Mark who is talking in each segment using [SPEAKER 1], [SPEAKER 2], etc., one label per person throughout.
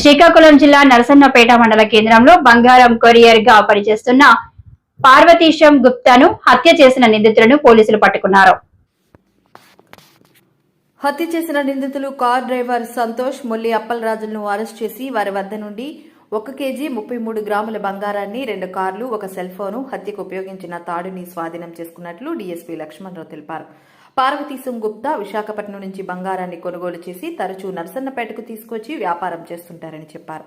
[SPEAKER 1] శ్రీకాకుళం జిల్లా నరసన్నపేట మండల కేంద్రంలో బంగారం కొరియర్ గా పనిచేస్తున్న పార్వతీశం గుప్తాను హత్య చేసిన నిందితులను పోలీసులు పట్టుకున్నారు.
[SPEAKER 2] హత్య చేసిన నిందితులు కార్ డ్రైవర్ సంతోష్ మొల్లి అప్పలరాజులను అరెస్ట్ చేసి వారి వద్ద నుండి 1 కేజీ 33 గ్రాముల బంగారాన్ని, 2 కార్లు, 1 సెల్ ఫోను, హత్యకు ఉపయోగించిన తాడుని స్వాధీనం చేసుకున్నట్లు డీఎస్పీ లక్ష్మణరావు తెలిపారు. పార్వతీశం గుప్తా విశాఖపట్నం నుంచి బంగారాన్ని కొనుగోలు చేసి తరచూ నరసన్నపేటకు తీసుకొచ్చి వ్యాపారం చేస్తుంటారని చెప్పారు.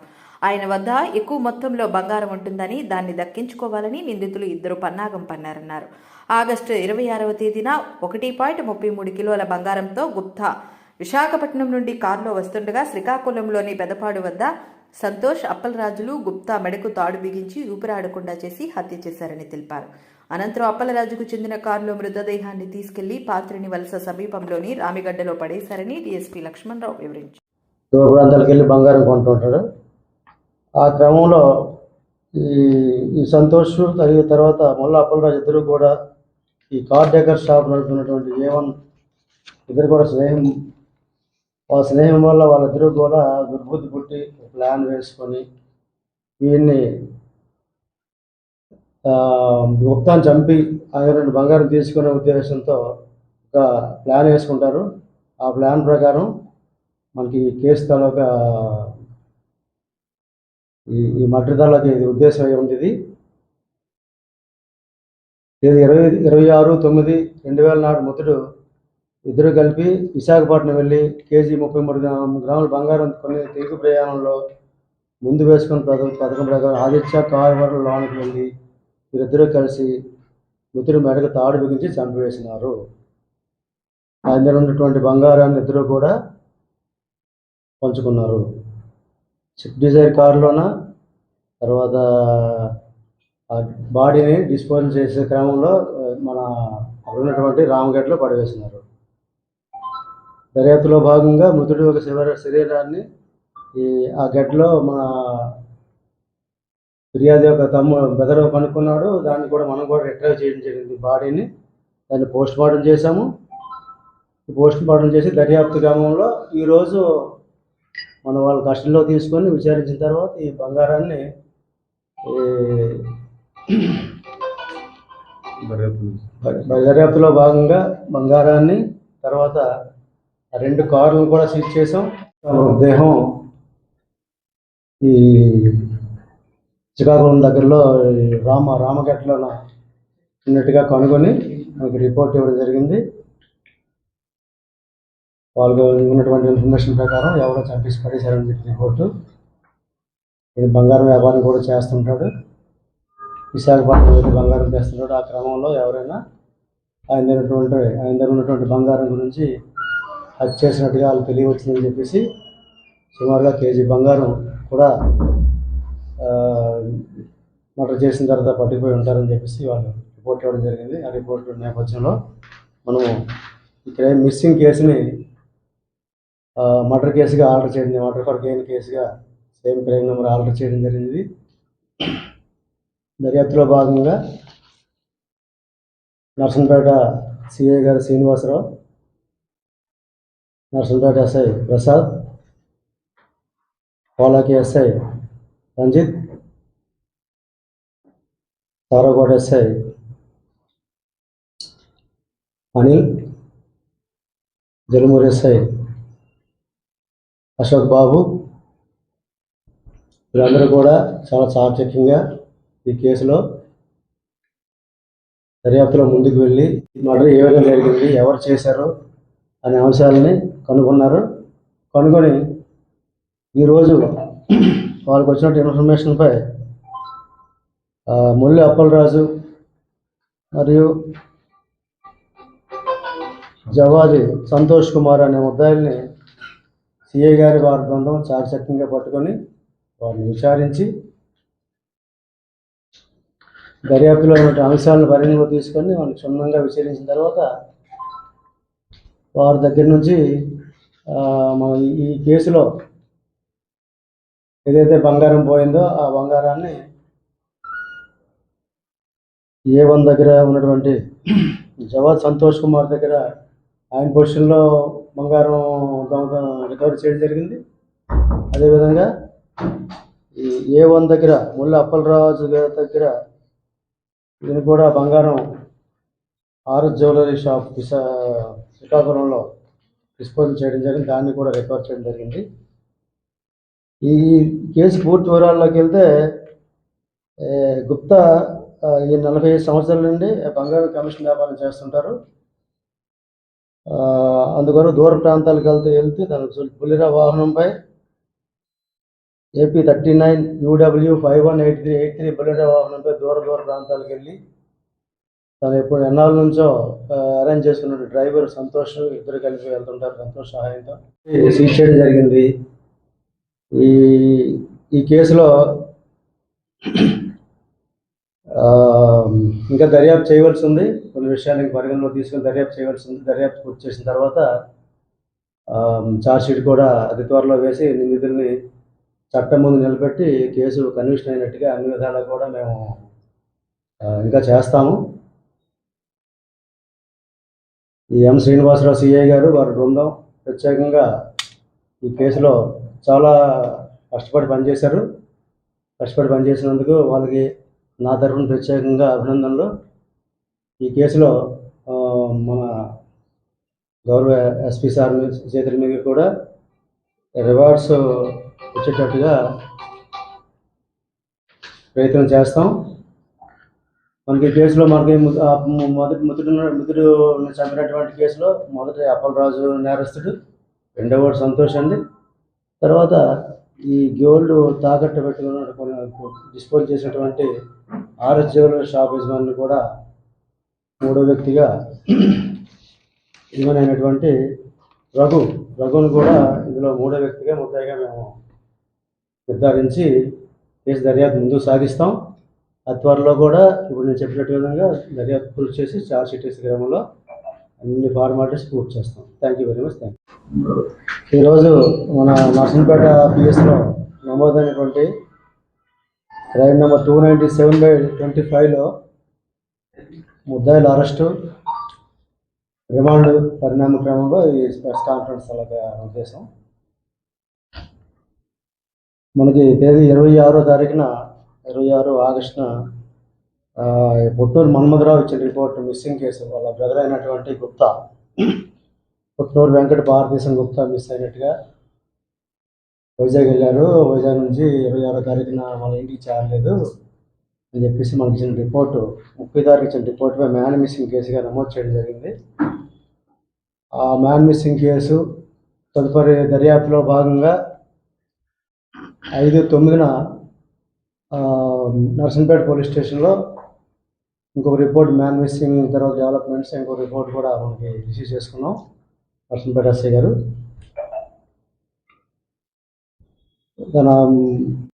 [SPEAKER 2] ఆయన వద్ద ఎక్కువ మొత్తంలో బంగారం ఉంటుందని, దాన్ని దక్కించుకోవాలని నిందితులు ఇద్దరు పన్నాగం పన్నారన్నారు. ఆగస్టు 26వ తేదీన 1.33 కిలోల బంగారంతో గుప్తా విశాఖపట్నం నుండి కారులో వస్తుండగా శ్రీకాకుళంలోని పెదపాడు వద్ద సంతోష్, అప్పలరాజులు గుప్తా మెడకు తాడు బిగించి ఊపిరాడకుండా చేసి హత్య చేశారని తెలిపారు. అనంతరం అప్పలరాజుకు చెందిన కారులో మృతదేహాన్ని తీసుకెళ్లి పాత్రిని వలస సమీపంలోని రామిగడ్డలో పడేశారని డీఎస్పీ లక్ష్మణరావు వివరించారు.
[SPEAKER 3] దూర ప్రాంతాలకు వెళ్ళి బంగారం కొంటుంటాడు. ఆ క్రమంలో ఈ సంతోష్ తర్వాత మళ్ళీ అప్పలరాజు ఇద్దరు కూడా ఈ కార్ డెకర్ షాప్ నడుపుతున్నటువంటి A1 ఇద్దరు కూడా స్నేహం వల్ల వాళ్ళిద్దరూ కూడా దుర్బుద్ధి పుట్టి ప్లాన్ వేసుకొని వీడిని గుప్తాన్ని చంపి ఆయన బంగారం తీసుకునే ఉద్దేశంతో ఒక ప్లాన్ వేసుకుంటారు. ఆ ప్లాన్ ప్రకారం మనకి కేసు తాలూకా ఈ మర్డర్ తాలూకా ఇది ఉద్దేశం అయి ఉంది. ఇది 26/9/2000 నాడు మృతుడు ఇద్దరు కలిపి విశాఖపట్నం వెళ్ళి కేజీ 33 గ్రాముల బంగారం కొన్ని తిరుగు ప్రయాణంలో ముందు వేసుకున్న పథకం ప్రకారం ఆదిత్య కార్ వరకు లోనికి వెళ్ళి వీరిద్దరూ కలిసి మృతుడి మెడకు తాడు బిగించి చంపివేసినారు. ఆయన ఉన్నటువంటి బంగారాన్ని ఇద్దరు కూడా పంచుకున్నారు. స్విఫ్ట్ డిజైర్ కారులోన తర్వాత బాడీని డిస్పోజల్ చేసే క్రమంలో మన ఉన్నటువంటి రామగడ్డలో పడవేసినారు. దర్యాప్తులో భాగంగా మృతుడి ఒక శరీరాన్ని ఆ గడ్డలో మన ఫిర్యాదు యొక్క బ్రదర్ కనుక్కున్నాడు. దాన్ని కూడా మనం కూడా రిట్రైవ్ చేయడం జరిగింది. బాడీని దాన్ని పోస్ట్ మార్టం చేశాము. పోస్ట్ మార్టం చేసి దర్యాప్తు క్రమంలో ఈరోజు మన వాళ్ళ కస్టడీలో తీసుకొని విచారించిన తర్వాత ఈ బంగారాన్ని దర్యాప్తులో భాగంగా బంగారాన్ని తర్వాత 2 కార్లను కూడా సీజ్ చేసాం. మృతదేహం ఈ శ్రీకాకుళం దగ్గరలో రామగడ్డలో ఉన్నట్టుగా కనుగొని మనకి రిపోర్ట్ ఇవ్వడం జరిగింది. వాళ్ళు ఉన్నటువంటి ఇన్ఫర్మేషన్ ప్రకారం ఎవరో చంపేసి పడేశారని చెప్పి రిపోర్టు. ఇది బంగారం వ్యాపారం కూడా చేస్తుంటాడు. విశాఖపట్నం బంగారం చేస్తున్నాడు. ఆ క్రమంలో ఎవరైనా ఆయన దగ్గర ఉన్నటువంటి బంగారం గురించి హత్య చేసినట్టుగా వాళ్ళు తెలియవచ్చిందని చెప్పేసి సుమారుగా కేజీ బంగారం కూడా మర్డర్ చేసిన తర్వాత పట్టుకుపోయి ఉంటారని చెప్పేసి వాళ్ళు రిపోర్ట్ ఇవ్వడం జరిగింది. ఆ రిపోర్ట్ నేపథ్యంలో మనము ఇక్కడ మిస్సింగ్ కేసుని మర్డర్ కేసుగా ఆర్డర్ చేయడం, మర్డర్ ఫర్ గెయిన్ కేసుగా సేమ్ క్రైమ్ నెంబర్ ఆర్డర్ చేయడం జరిగింది. దర్యాప్తులో భాగంగా నర్సంపేట సిఐ గారు Srinivasarao, Narsampet SI Prasad, Polaki SI Ranjith, Tarakota SI Anil, Jalumuri SI Ashok Babu వీళ్ళందరూ కూడా చాలా చాకచక్యంగా ఈ కేసులో దర్యాప్తులో ముందుకు వెళ్ళి మర్డర్ ఏ విధంగా జరిగింది, ఎవరు చేశారు అనే అంశాలని కనుగొన్నారు. కనుగొని ఈరోజు వాళ్ళకు వచ్చినట్టు ఇన్ఫర్మేషన్పై మొల్లి అప్పలరాజు మరియు జవాది సంతోష్ కుమార్ అనే ముద్దాయిల్ని సిఐ గారి వారి బృందం చాకచక్యంగా పట్టుకొని వారిని విచారించి దర్యాప్తులో ఉన్న అంశాలను పరిగణలోకి తీసుకొని వాళ్ళని క్షుణ్ణంగా విచారించిన తర్వాత వారి దగ్గర నుంచి మన ఈ కేసులో ఏదైతే బంగారం పోయిందో ఆ బంగారాన్ని A1 దగ్గర ఉన్నటువంటి జవాద్ సంతోష్ కుమార్ దగ్గర ఆయన పొజిషన్లో బంగారం రికవరీ చేయడం జరిగింది. అదేవిధంగా ఈ A1 దగ్గర ముల్లి అప్పలరాజు గారి దగ్గర ఈయన కూడా బంగారం ఆర్ఎస్ జ్యువెలరీ షాప్ శ్రీకాకుళంలో డిస్పోజల్ చేయడం జరిగింది. దాన్ని కూడా రికవర్ చేయడం జరిగింది. ఈ కేసు పూర్తి వివరాల్లోకి వెళ్తే గుప్తా ఈ 45 సంవత్సరాల నుండి బంగారం కమిషన్ వ్యాపారం చేస్తుంటారు. అందుకొరకు దూర ప్రాంతాలకు వెళ్తే తన బులెరో వాహనంపై AP 39 UW 5183 బులెరో వాహనంపై దూర ప్రాంతాలకు వెళ్ళి తను ఎప్పుడు ఎన్నాళ్ళ నుంచో అరేంజ్ చేసుకున్న డ్రైవర్ సంతోష్ ఇద్దరు కలిపి వెళ్తుంటారు. సంతోష్ సహాయంతో సీజ్ చేయడం జరిగింది. ఈ కేసులో ఇంకా దర్యాప్తు చేయవలసి ఉంది. కొన్ని విషయాలు ఇంకా పరిగణలో తీసుకుని దర్యాప్తు చేయవలసి ఉంది. దర్యాప్తు పూర్తి చేసిన తర్వాత ఛార్జ్షీట్ కూడా అతి త్వరలో వేసి నిందితుల్ని చట్టం ముందు నిలబెట్టి కేసు కన్విక్షన్ అయినట్టుగా అన్ని విధాలా కూడా మేము ఇంకా చేస్తాము. ఈ ఎం శ్రీనివాసరావు సిఐ గారు వారి బృందం ప్రత్యేకంగా ఈ కేసులో చాలా కష్టపడి పనిచేశారు. కష్టపడి పనిచేసినందుకు వాళ్ళకి నా తరఫున ప్రత్యేకంగా అభినందనలు. ఈ కేసులో మన గౌరవ ఎస్పీ సార్ చేతుల మీద కూడా రివార్డ్స్ వచ్చేటట్టుగా ప్రయత్నం చేస్తాం. మనకి కేసులో మనకి ముద్దుడు చంపినటువంటి కేసులో మొదటి అప్పలరాజు నేరస్తుడు, రెండవవాడు సంతోష్ అండి. తర్వాత ఈ గోల్డ్ తాకట్టు పెట్టుకున్న డిస్పోజ్ చేసినటువంటి ఆర్ఎస్ జ్యువెలరీ షాప్ యజమాని కూడా మూడో వ్యక్తిగా యజమానైనటువంటి రఘును కూడా ఇందులో మూడో వ్యక్తిగా ముద్దాయిగా మేము నిర్ధారించి కేసు దర్యాప్తు ముందుకు సాగిస్తాం. త్వరలో కూడా ఇప్పుడు నేను చెప్పినట్టు విధంగా దర్యాప్తు పూర్తి చేసి ఛార్జ్షీట్ క్రమంలో అన్ని ఫార్మాలిటీస్ పూర్తి చేస్తాం. Thank you very much. Thank you. ఈరోజు మన నర్సంపేట పిఎస్లో నమోదైనటువంటి క్రైమ్ నెంబర్ 297/25లో ముద్దాయిల అరెస్టు, రిమాండ్ పరిణామ క్రమంలో ఈ ప్రెస్ కాన్ఫరెన్స్ అలాగే ఉద్దేశం. మనకి తేదీ 26వ తారీఖున 26 ఆగస్టున పుట్టూరు మన్మధరావు ఇచ్చిన రిపోర్ట్ మిస్సింగ్ కేసు. వాళ్ళ బ్రదర్ అయినటువంటి గుప్తా, పుట్టూరు వెంకట భారతదేశం గుప్తా మిస్ అయినట్టుగా వైజాగ్ వెళ్ళారు. వైజాగ్ నుంచి 26వ తారీఖున వాళ్ళ ఇంటికి చేరలేదు అని చెప్పేసి మనకి ఇచ్చిన రిపోర్టు, 30 తారీఖు ఇచ్చిన రిపోర్టుపై మ్యాన్ మిస్సింగ్ కేసుగా నమోదు చేయడం జరిగింది. ఆ మ్యాన్ మిస్సింగ్ కేసు తదుపరి దర్యాప్తులో భాగంగా 5/9న నర్సంపేట పోలీస్ స్టేషన్లో ఇంకొక రిపోర్ట్, మ్యాన్ మిస్సింగ్ తర్వాత డెవలప్మెంట్స్ ఇంకొక రిపోర్ట్ కూడా మనకి రిసీవ్ చేసుకున్నాం నర్సంపేట ఎస్ఐ గారు. తన